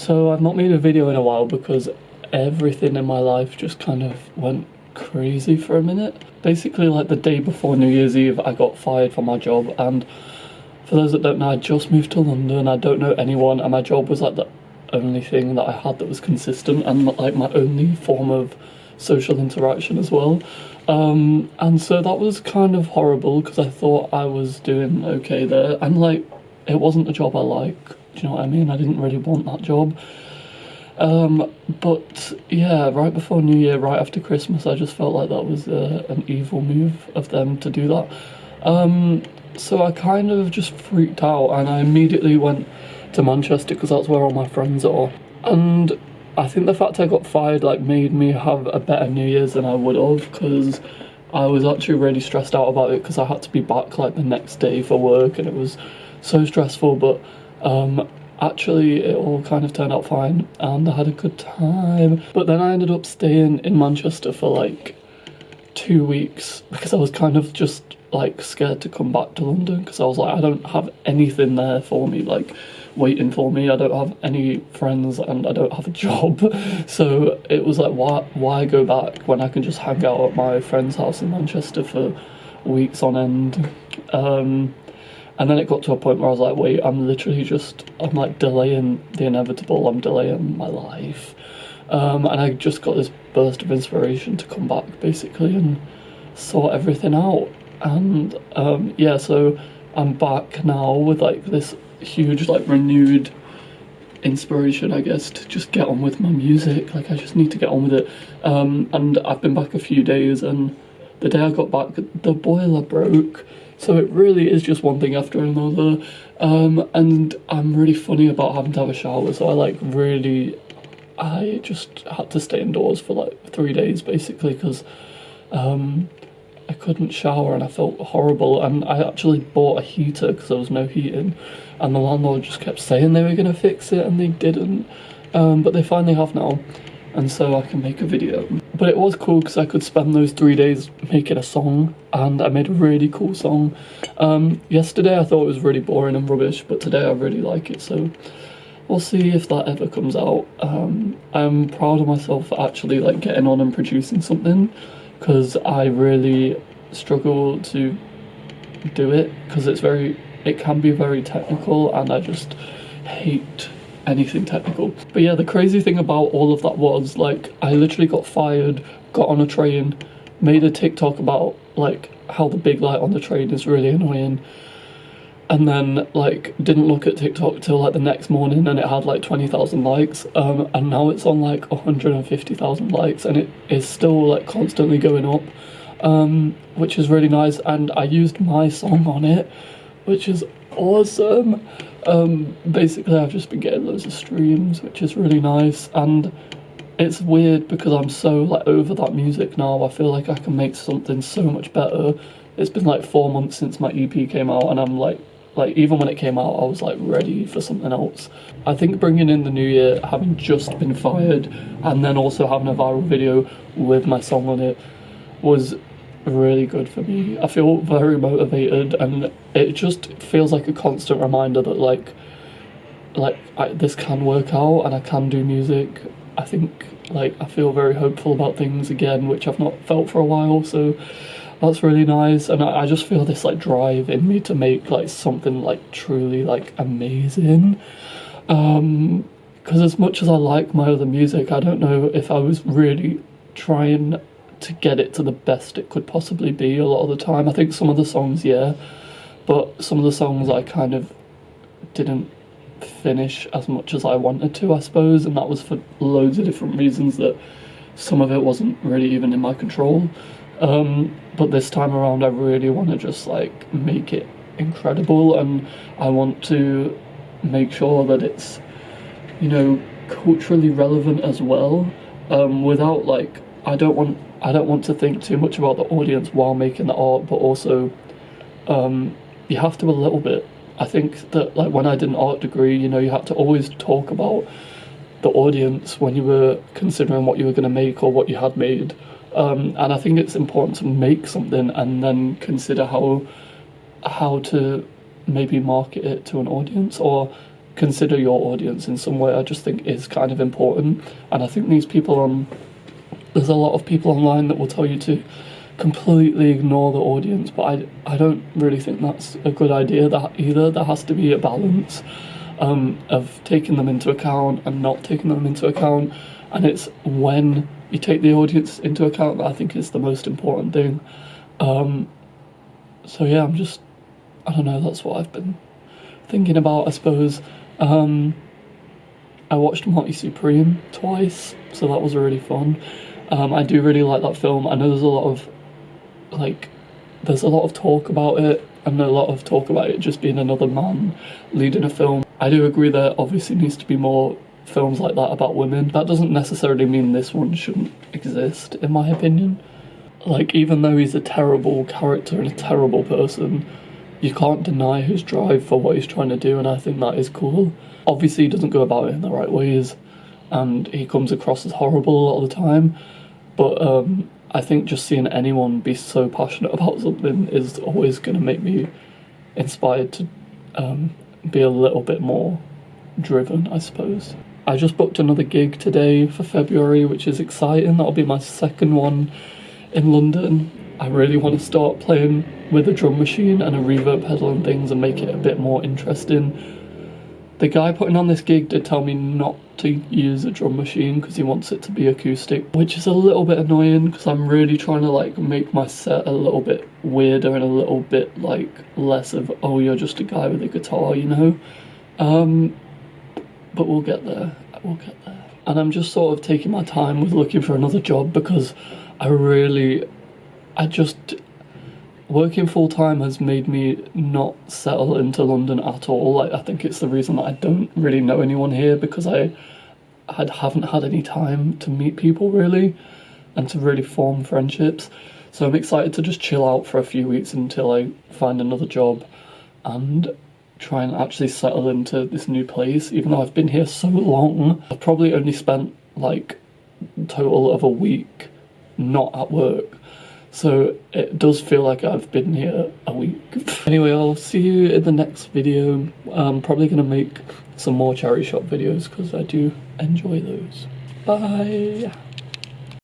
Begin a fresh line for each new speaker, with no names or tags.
So I've not made a video in a while because everything in my life just kind of went crazy for a minute. Basically, like the day before New Year's Eve, I got fired from my job, and for those that don't know, I just moved to London, I don't know anyone, and my job was like the only thing that I had that was consistent and like my only form of social interaction as well. And so that was kind of horrible because I thought I was doing okay there, and like it wasn't a job I like. Do you know what I mean? I didn't really want that job. But yeah, right before New Year, right after Christmas, I just felt like that was an evil move of them to do that. So I kind of just freaked out and I immediately went to Manchester because that's where all my friends are. And I think the fact I got fired like made me have a better New Year's than I would have, because I was actually really stressed out about it because I had to be back like the next day for work and it was so stressful. But actually it all kind of turned out fine and I had a good time. But then I ended up staying in Manchester for like 2 weeks because I was kind of just like scared to come back to London, because I was like, I don't have anything there for me, like waiting for me. I don't have any friends and I don't have a job. So it was like, why go back when I can just hang out at my friend's house in Manchester for weeks on end. And then it got to a point where I was like, wait, I'm like delaying the inevitable, I'm delaying my life. And I just got this burst of inspiration to come back basically and sort everything out. And yeah, so I'm back now with like this huge like renewed inspiration, I guess, to just get on with my music. Like I just need to get on with it. And I've been back a few days, and the day I got back the boiler broke, so it really is just one thing after another. And I'm really funny about having to have a shower, so I just had to stay indoors for like 3 days basically, because I couldn't shower and I felt horrible. And I actually bought a heater because there was no heating, and the landlord just kept saying they were going to fix it and they didn't. But they finally have now, and so I can make a video. But it was cool because I could spend those 3 days making a song, and I made a really cool song. Yesterday I thought it was really boring and rubbish, but today I really like it, so we'll see if that ever comes out. I'm proud of myself for actually like getting on and producing something, because I really struggle to do it because it can be very technical and I just hate anything technical. But yeah, the crazy thing about all of that was like I literally got fired, got on a train, made a TikTok about like how the big light on the train is really annoying, and then like didn't look at TikTok till like the next morning and it had like 20,000 likes, and now it's on like 150,000 likes and it is still like constantly going up, which is really nice. And I used my song on it, which is awesome. Basically I've just been getting loads of streams, which is really nice. And it's weird because I'm so like over that music now. I feel like I can make something so much better. It's been like 4 months since my EP came out, and I'm like even when it came out I was like ready for something else. I think bringing in the new year, having just been fired and then also having a viral video with my song on it, was really good for me. I feel very motivated, and it just feels like a constant reminder that this can work out and I can do music. I think like I feel very hopeful about things again, which I've not felt for a while, so that's really nice. And I just feel this like drive in me to make like something like truly like amazing, because as much as I like my other music, I don't know if I was really trying to get it to the best it could possibly be a lot of the time. I think some of the songs, yeah, but some of the songs I kind of didn't finish as much as I wanted to, I suppose, and that was for loads of different reasons that some of it wasn't really even in my control. But this time around I really want to just like make it incredible, and I want to make sure that it's, you know, culturally relevant as well, without like I don't want to think too much about the audience while making the art, but also you have to a little bit. I think that like when I did an art degree, you know, you had to always talk about the audience when you were considering what you were going to make or what you had made. And I think it's important to make something and then consider how to maybe market it to an audience, or consider your audience in some way, I just think is kind of important. And I think there's a lot of people online that will tell you to completely ignore the audience, but I don't really think that's a good idea either. There has to be a balance of taking them into account and not taking them into account, and it's when you take the audience into account that I think is the most important thing. So yeah, I don't know, that's what I've been thinking about, I suppose. I watched Marty Supreme twice, so that was really fun. I do really like that film. I know there's a lot of talk about it, and a lot of talk about it just being another man leading a film. I do agree there obviously needs to be more films like that about women. That doesn't necessarily mean this one shouldn't exist, in my opinion. Like, even though he's a terrible character and a terrible person, you can't deny his drive for what he's trying to do, and I think that is cool. Obviously he doesn't go about it in the right ways, and he comes across as horrible a lot of the time, but I think just seeing anyone be so passionate about something is always going to make me inspired to be a little bit more driven, I suppose. I just booked another gig today for February, which is exciting. That'll be my second one in London. I really want to start playing with a drum machine and a reverb pedal and things and make it a bit more interesting. The guy putting on this gig did tell me not to use a drum machine because he wants it to be acoustic, which is a little bit annoying because I'm really trying to like make my set a little bit weirder and a little bit like less of, oh, you're just a guy with a guitar, you know? But we'll get there, And I'm just sort of taking my time with looking for another job because working full-time has made me not settle into London at all. Like, I think it's the reason that I don't really know anyone here, because I haven't had any time to meet people really and to really form friendships. So I'm excited to just chill out for a few weeks until I find another job and try and actually settle into this new place. Even though I've been here so long, I've probably only spent like a total of a week not at work. So it does feel like I've been here a week. Anyway, I'll see you in the next video. I'm probably going to make some more charity shop videos because I do enjoy those. Bye!